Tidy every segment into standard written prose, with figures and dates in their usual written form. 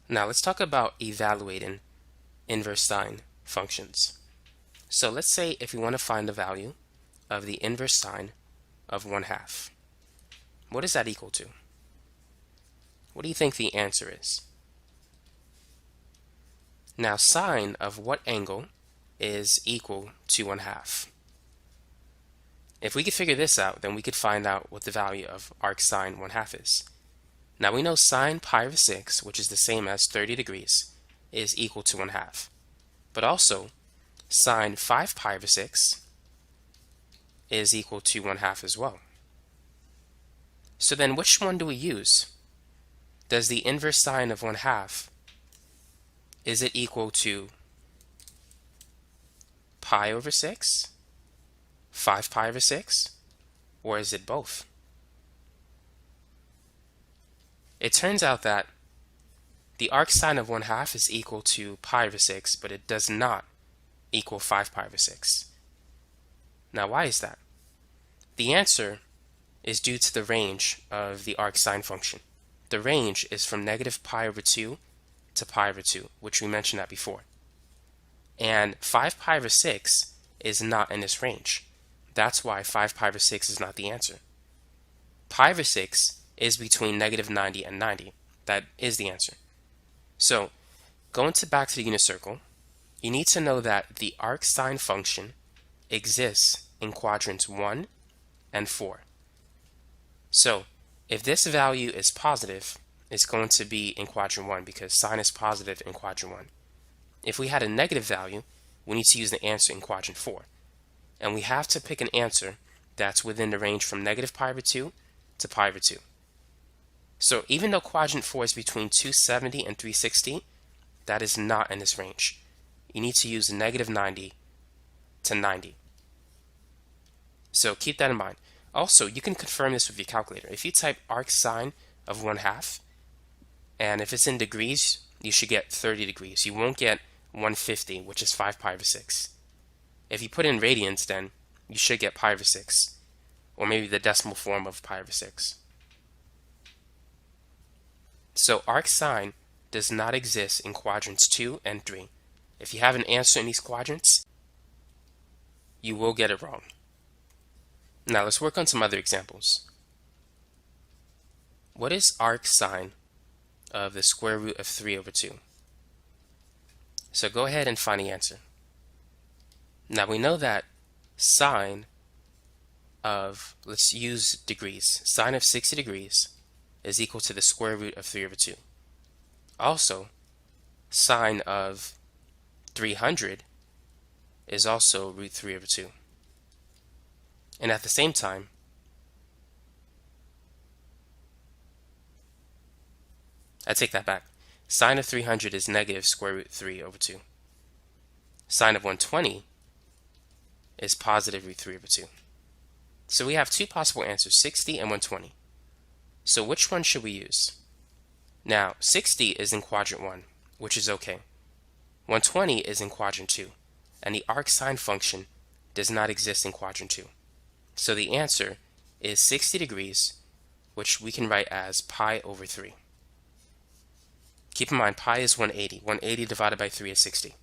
Now let's talk about evaluating inverse sine functions. So let's say if we want to find the value of the inverse sine of 1/2. What is that equal to? What do you think the answer is? Now sine of what angle is equal to 1/2? If we could figure this out, then we could find out what the value of arc sine 1/2 is. Now we know sine pi over 6, which is the same as 30 degrees, is equal to 1/2. But also, sine 5 pi over 6 is equal to 1/2 as well. So then which one do we use? Does the inverse sine of 1/2, is it equal to pi over 6, 5 pi over 6, or is it both? It turns out that the arc sine of 1/2 is equal to pi over 6, but it does not equal 5 pi over 6. Now why is that? The answer is due to the range of the arc sine function. The range is from negative pi over 2 to pi over 2, which we mentioned that before. And 5 pi over 6 is not in this range. That's why 5 pi over 6 is not the answer. Pi over 6 is between negative 90 and 90. That is the answer. So, going back to the unit circle, you need to know that the arc sine function exists in quadrants 1 and 4. So, if this value is positive, it's going to be in quadrant 1 because sine is positive in quadrant 1. If we had a negative value, we need to use the answer in quadrant 4. And we have to pick an answer that's within the range from negative pi over 2 to pi over 2. So even though quadrant 4 is between 270 and 360, that is not in this range. You need to use negative 90 to 90. So keep that in mind. Also, you can confirm this with your calculator. If you type arc sine of 1/2, and if it's in degrees, you should get 30 degrees. You won't get 150, which is 5 pi over 6. If you put in radians, then you should get pi over 6, or maybe the decimal form of pi over 6. So arc sine does not exist in quadrants 2 and 3. If you have an answer in these quadrants, you will get it wrong. Now let's work on some other examples. What is arc sine of the square root of 3 over 2? So go ahead and find the answer. Now we know that sine of, let's use degrees, sine of 60 degrees is equal to the square root of 3 over 2. Also, sine of 300 is also root 3 over 2. And at the same time, I take that back. Sine of 300 is negative square root 3 over 2. Sine of 120 is positive root 3 over 2. So we have two possible answers, 60 and 120. So which one should we use? Now, 60 is in quadrant 1, which is okay. 120 is in quadrant 2, and the arc sine function does not exist in quadrant 2. So the answer is 60 degrees, which we can write as pi over 3. Keep in mind, pi is 180. 180 divided by 3 is 60.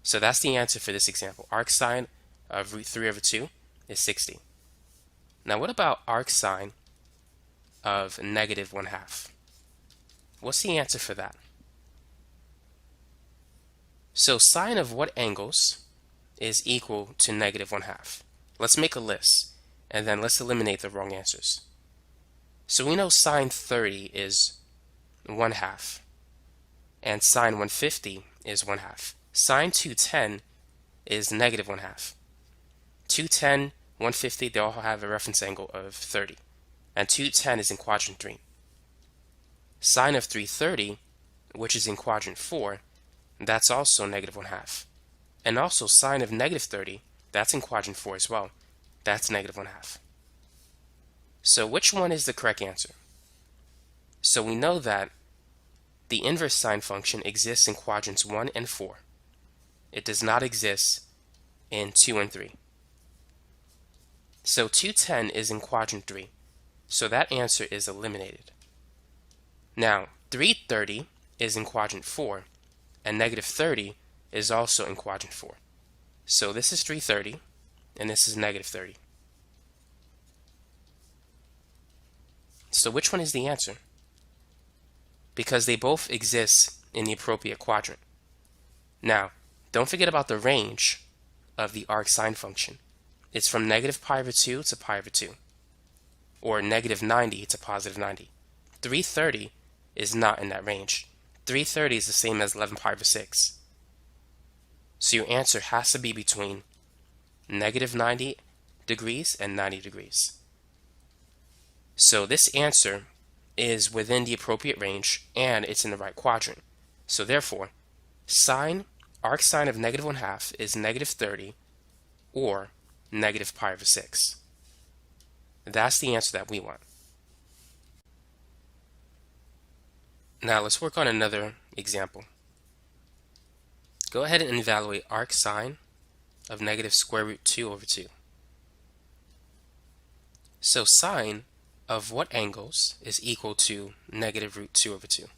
So that's the answer for this example. Arc sine of root 3 over 2 is 60. Now what about arc sine of negative 1/2? What's the answer for that? So sine of what angles is equal to negative 1/2? Let's make a list, and then let's eliminate the wrong answers. So we know sine 30 is 1/2, and sine 150 is 1/2. Sine 210 is negative 1/2. 210, 150, they all have a reference angle of 30, and 210 is in quadrant 3. Sine of 330, which is in quadrant 4, that's also negative 1/2. And also sine of negative 30, that's in quadrant 4 as well. That's negative 1/2. So which one is the correct answer? So we know that the inverse sine function exists in quadrants 1 and 4. It does not exist in 2 and 3. So 210 is in quadrant 3. So that answer is eliminated. Now, 330 is in quadrant 4, and negative 30 is also in quadrant 4. So this is 330, and this is negative 30. So which one is the answer? Because they both exist in the appropriate quadrant. Now, don't forget about the range of the arcsine function. It's from negative pi over 2 to pi over 2, or negative 90 to positive 90. 330 is not in that range. 330 is the same as 11 pi over 6. So your answer has to be between negative 90 degrees and 90 degrees. So this answer is within the appropriate range and it's in the right quadrant. So therefore, arcsine of negative 1/2 is negative 30 or negative pi over 6. That's the answer that we want. Now let's work on another example. Go ahead and evaluate arcsine of negative square root 2 over 2. So sine of what angles is equal to negative root 2 over 2?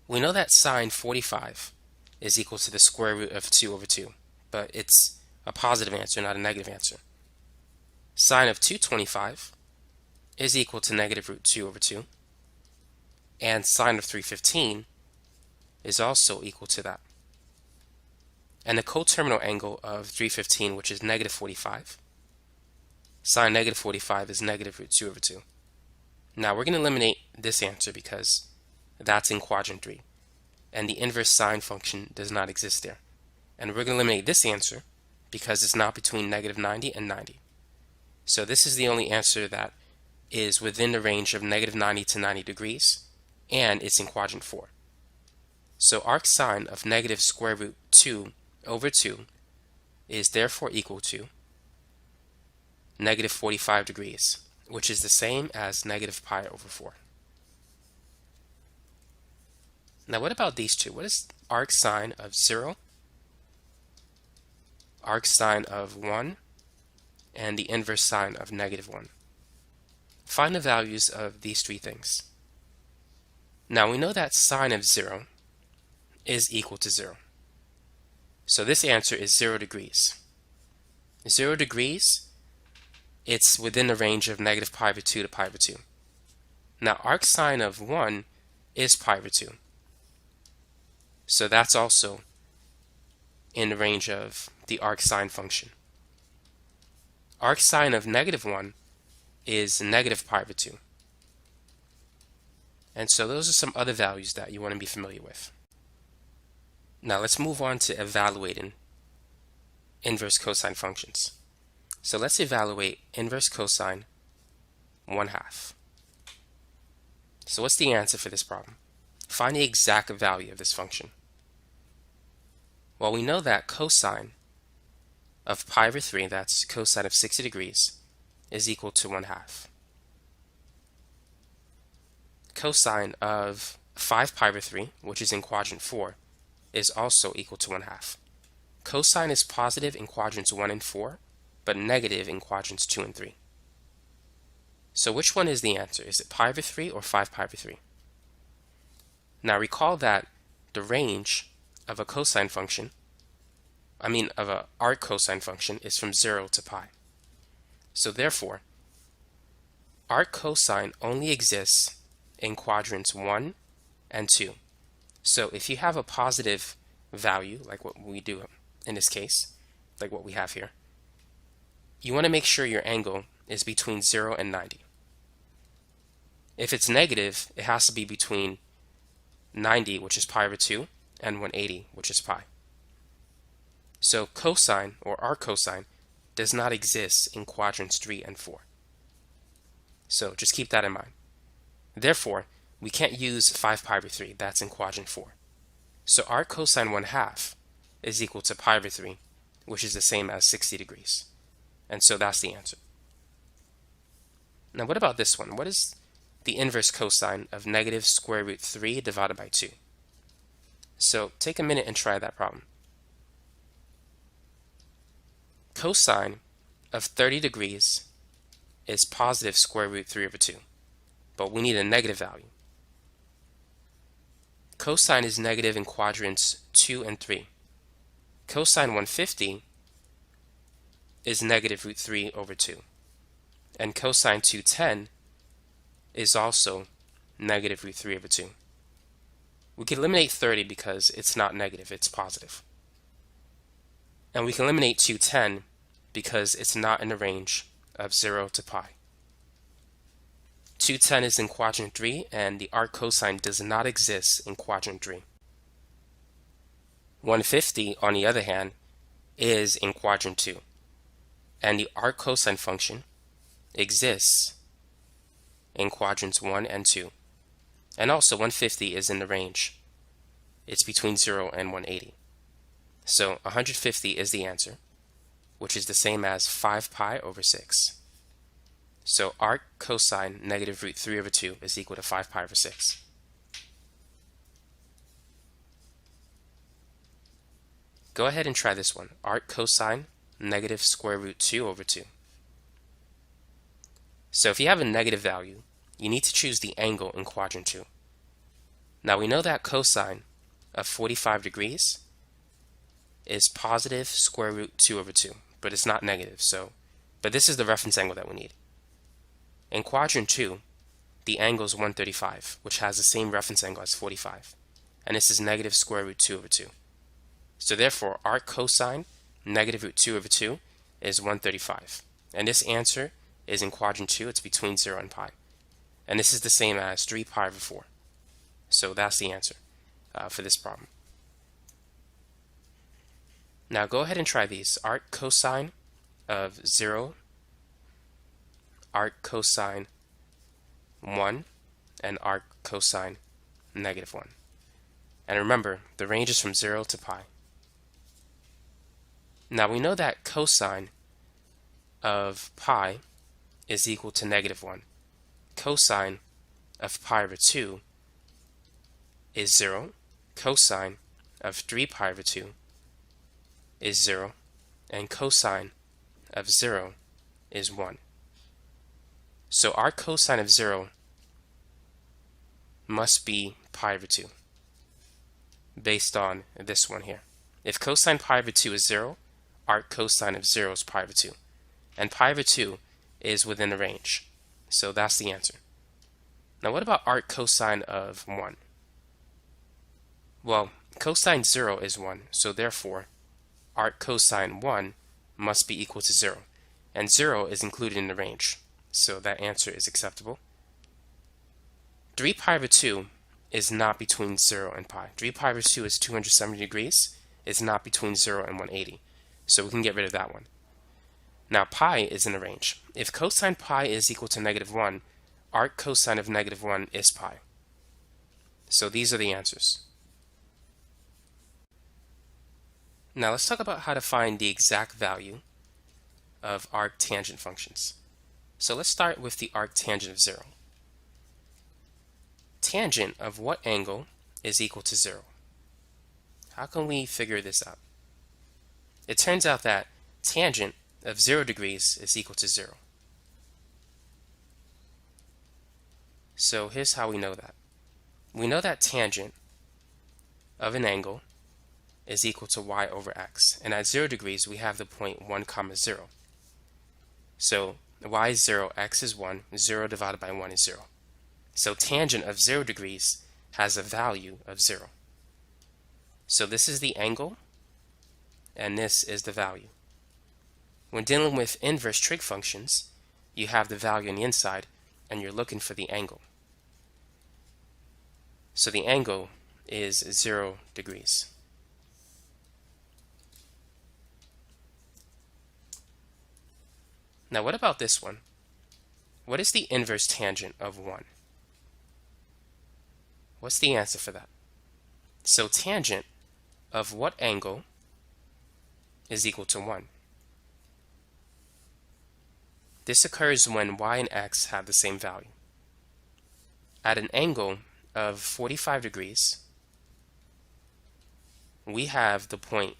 We know that sine 45 is equal to the square root of 2 over 2, but it's a positive answer, not a negative answer. Sine of 225 is equal to negative root 2 over 2, and sine of 315 is also equal to that. And the coterminal angle of 315, which is negative 45, sine negative 45 is negative root 2 over 2. Now we're going to eliminate this answer because that's in quadrant 3, and the inverse sine function does not exist there. And we're going to eliminate this answer because it's not between negative 90 and 90. So this is the only answer that is within the range of negative 90 to 90 degrees, and it's in quadrant 4. So arcsine of negative square root 2 over 2 is therefore equal to negative 45 degrees, which is the same as negative pi over 4. Now what about these two? What is arcsine of 0, arcsine of 1, and the inverse sine of negative 1? Find the values of these three things. Now we know that sine of 0 is equal to 0. So this answer is 0 degrees. 0 degrees, it's within the range of negative pi over 2 to pi over 2. Now arcsine of 1 is pi over 2. So that's also in the range of the arcsine function. Arcsine of negative 1 is negative pi over 2. And so those are some other values that you want to be familiar with. Now let's move on to evaluating inverse cosine functions. So let's evaluate inverse cosine 1/2. So what's the answer for this problem? Find the exact value of this function. Well, we know that cosine of pi over 3, that's cosine of 60 degrees, is equal to 1/2. Cosine of 5 pi over 3, which is in quadrant 4, is also equal to 1/2. Cosine is positive in quadrants 1 and 4, but negative in quadrants 2 and 3. So which one is the answer? Is it pi over 3 or 5 pi over 3? Now recall that the range of a cosine function, of an arc cosine function, is from 0 to pi. So therefore, arc cosine only exists in quadrants 1 and 2. So if you have a positive value, like what we do in this case, like what we have here, you want to make sure your angle is between 0 and 90. If it's negative, it has to be between 90, which is pi over 2, and 180, which is pi. So cosine, or arc cosine, does not exist in quadrants 3 and 4. So just keep that in mind. Therefore, we can't use 5 pi over 3, that's in quadrant 4. So arc cosine 1/2 is equal to pi over 3, which is the same as 60 degrees. And so that's the answer. Now what about this one? What is the inverse cosine of negative square root 3 divided by 2? So take a minute and try that problem. Cosine of 30 degrees is positive square root 3 over 2, but we need a negative value. cosine is negative in quadrants 2 and 3. Cosine 150 is negative root 3 over 2. And cosine 210 is also negative root 3 over 2. We can eliminate 30 because it's not negative, it's positive. And we can eliminate 210 because it's not in the range of 0 to pi. 210 is in quadrant 3, and the arc cosine does not exist in quadrant 3. 150, on the other hand, is in quadrant 2, and the arc cosine function exists in quadrants 1 and 2. And also 150 is in the range. It's between 0 and 180. So 150 is the answer, which is the same as 5 pi over 6. So arc cosine negative root 3 over 2 is equal to 5 pi over 6. Go ahead and try this one. Arc cosine negative square root 2 over 2. So if you have a negative value, you need to choose the angle in quadrant 2. Now we know that cosine of 45 degrees is positive square root 2 over 2, but it's not negative, but this is the reference angle that we need. In quadrant 2, the angle is 135, which has the same reference angle as 45, and this is negative square root 2 over 2. So therefore, arc cosine negative root 2 over 2 is 135, and this answer is in quadrant 2, it's between 0 and pi. And this is the same as 3 pi over 4. So that's the answer for this problem. Now go ahead and try these. Arc cosine of 0, arc cosine 1, and arc cosine negative 1. And remember, the range is from 0 to pi. Now we know that cosine of pi is equal to negative 1. Cosine of pi over 2 is 0. Cosine of 3 pi over 2 is 0. And cosine of 0 is 1. So our cosine of 0 must be pi over 2 based on this one here. If cosine pi over 2 is 0, arc cosine of 0 is pi over 2. And pi over 2 is within the range. So that's the answer. Now what about arc cosine of 1? Well, cosine 0 is 1, so therefore arc cosine 1 must be equal to 0. And 0 is included in the range, so that answer is acceptable. 3 pi over 2 is not between 0 and pi. 3 pi over 2 is 270 degrees. It's not between 0 and 180. So we can get rid of that one. Now pi is in the range. If cosine pi is equal to negative 1, arc cosine of negative 1 is pi. So these are the answers. Now let's talk about how to find the exact value of arctangent functions. So let's start with the arctangent of 0. Tangent of what angle is equal to 0? How can we figure this out? It turns out that tangent of 0 degrees is equal to 0. So here's how we know that. We know that tangent of an angle is equal to y over x. And at 0 degrees, we have the point 1, 0. So y is 0, x is 1, 0 divided by 1 is 0. So tangent of 0 degrees has a value of 0. So this is the angle, and this is the value. When dealing with inverse trig functions, you have the value on the inside, and you're looking for the angle. So the angle is 0 degrees. Now what about this one? What is the inverse tangent of 1? What's the answer for that? So tangent of what angle is equal to 1? This occurs when y and x have the same value. At an angle of 45 degrees, we have the point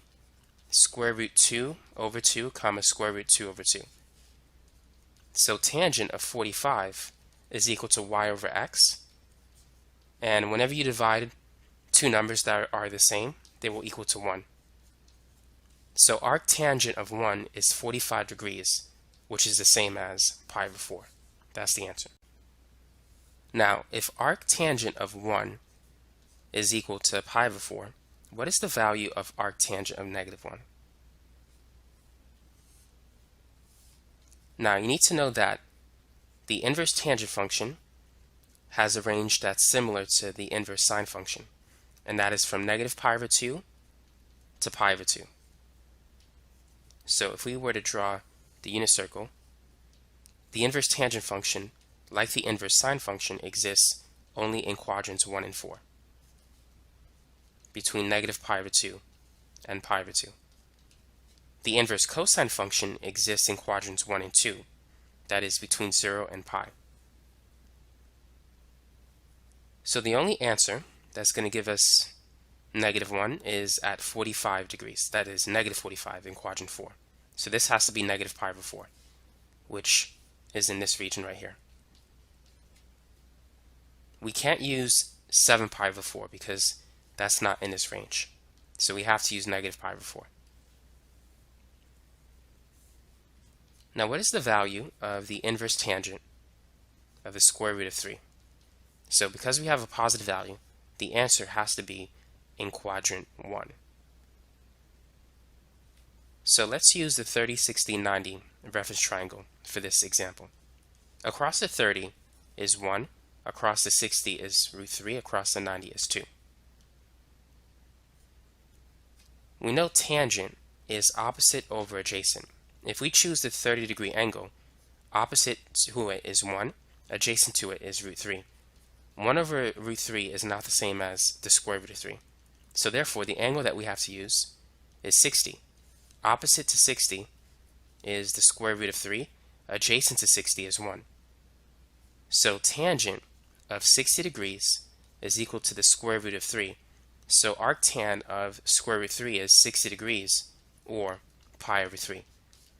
square root 2 over 2 comma square root 2 over 2. So tangent of 45 is equal to y over x. And whenever you divide two numbers that are the same, they will equal to 1. So arctangent of 1 is 45 degrees, which is the same as pi over 4. That's the answer. Now, if arctangent of 1 is equal to pi over 4, what is the value of arctangent of negative 1? Now, you need to know that the inverse tangent function has a range that's similar to the inverse sine function, and that is from negative pi over 2 to pi over 2. So if we were to draw the unit circle, the inverse tangent function, like the inverse sine function, exists only in quadrants 1 and 4, between negative pi over 2 and pi over 2. The inverse cosine function exists in quadrants 1 and 2, that is between 0 and pi. So the only answer that's going to give us negative 1 is at 45 degrees. That is negative 45 in quadrant 4. So this has to be negative pi over 4, which is in this region right here. We can't use 7 pi over 4 because that's not in this range. So we have to use negative pi over 4. Now, what is the value of the inverse tangent of the square root of 3? So because we have a positive value, the answer has to be in quadrant 1. So let's use the 30, 60, 90 reference triangle for this example. Across the 30 is 1, across the 60 is root 3, across the 90 is 2. We know tangent is opposite over adjacent. If we choose the 30-degree angle, opposite to it is 1, adjacent to it is root 3. 1 over root 3 is not the same as the square root of 3. So therefore, the angle that we have to use is 60. Opposite to 60 is the square root of 3. Adjacent to 60 is 1. So tangent of 60 degrees is equal to the square root of 3. So arctan of square root 3 is 60 degrees, or pi over 3,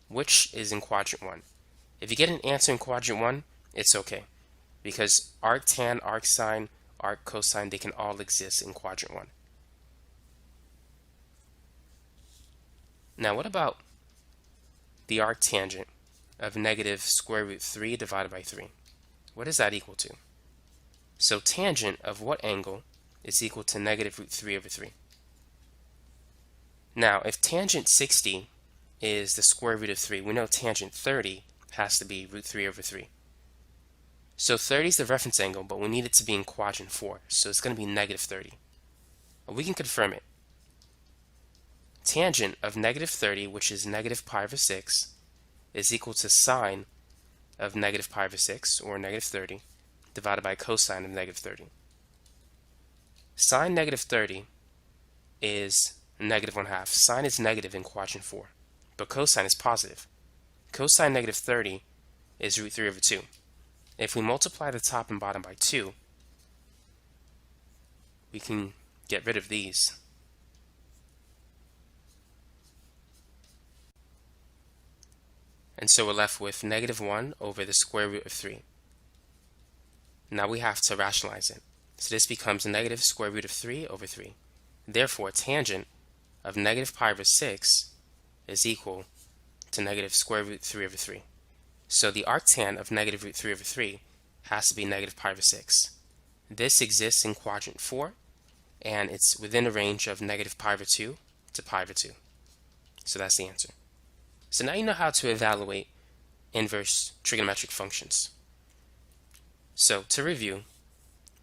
which is in quadrant 1. If you get an answer in quadrant 1, it's okay, because arctan, arcsine, arccosine, they can all exist in quadrant 1. Now what about the arctangent of negative square root 3 divided by 3? What is that equal to? So tangent of what angle is equal to negative root 3 over 3? Now if tangent 60 is the square root of 3, we know tangent 30 has to be root 3 over 3. So 30 is the reference angle, but we need it to be in quadrant 4, so it's going to be negative 30. We can confirm it. Tangent of negative 30, which is negative pi over 6, is equal to sine of negative pi over 6, or negative 30, divided by cosine of negative 30. Sine negative 30 is negative 1/2. Sine is negative in quadrant 4, but cosine is positive. Cosine negative 30 is root 3 over 2. If we multiply the top and bottom by 2, we can get rid of these. And so we're left with negative 1 over the square root of 3. Now we have to rationalize it. So this becomes negative square root of 3 over 3. Therefore, tangent of negative pi over 6 is equal to negative square root 3 over 3. So the arctan of negative root 3 over 3 has to be negative pi over 6. This exists in quadrant 4, and it's within a range of negative pi over 2 to pi over 2. So that's the answer. So now you know how to evaluate inverse trigonometric functions. So to review,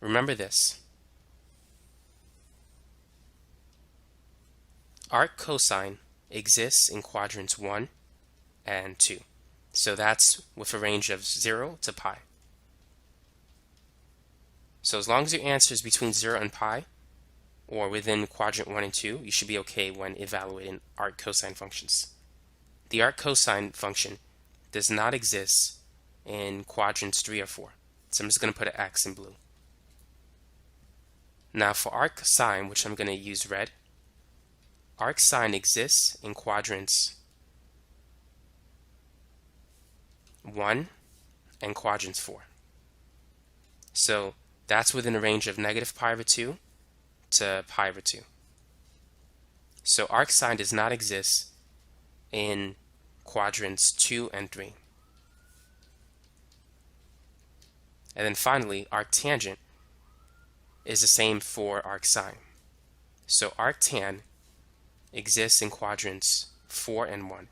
remember this. Arc cosine exists in quadrants 1 and 2. So that's with a range of 0 to pi. So as long as your answer is between 0 and pi, or within quadrant 1 and 2, you should be okay when evaluating arc cosine functions. The arc cosine function does not exist in quadrants 3 or 4. So I'm just going to put an X in blue. Now for arc sine, which I'm going to use red, arc sine exists in quadrants 1 and quadrants 4. So that's within a range of negative pi over 2 to pi over 2. So arcsine does not exist in quadrants 2 and 3. And then finally, arctangent is the same for arcsine. So arctan exists in quadrants 4 and 1.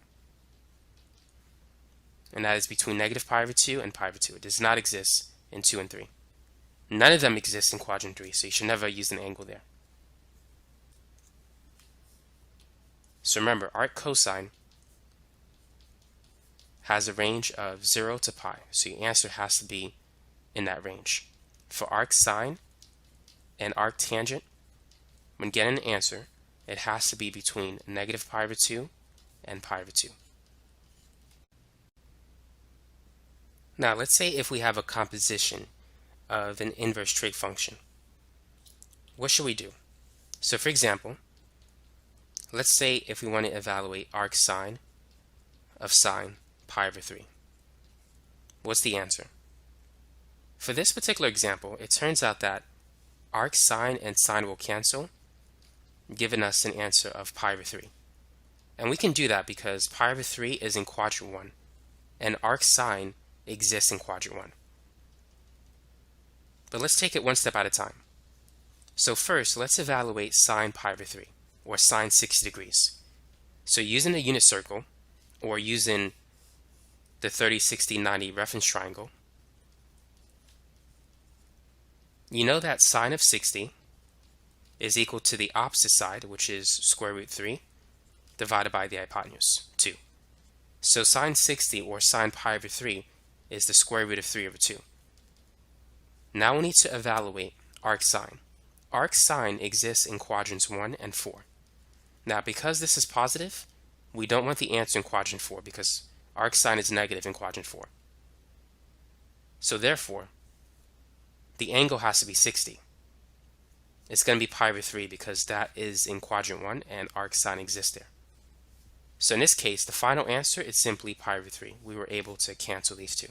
And that is between negative pi over 2 and pi over 2. It does not exist in 2 and 3. None of them exist in quadrant 3, so you should never use an angle there. So remember, arc cosine has a range of 0 to pi, so your answer has to be in that range. For arc sine and arc tangent, when getting an answer, it has to be between negative pi over 2 and pi over 2. Now let's say if we have a composition of an inverse trig function. What should we do? So for example, let's say if we want to evaluate arc sine of sine pi over 3. What's the answer? For this particular example, it turns out that arc sine and sine will cancel, giving us an answer of pi over 3. And we can do that because pi over 3 is in quadrant 1, and arc sine exists in quadrant 1. But let's take it one step at a time. So first, let's evaluate sine pi over 3, or sine 60 degrees. So using the unit circle, or using the 30, 60, 90 reference triangle, you know that sine of 60 is equal to the opposite side, which is square root 3, divided by the hypotenuse, 2. So sine 60, or sine pi over 3, is the square root of 3 over 2. Now we need to evaluate arc sine. Arc sine exists in quadrants 1 and 4. Now because this is positive, we don't want the answer in quadrant 4 because arc sine is negative in quadrant 4. So therefore, the angle has to be 60. It's going to be pi over 3 because that is in quadrant 1 and arc sine exists there. So in this case, the final answer is simply pi over 3. We were able to cancel these two.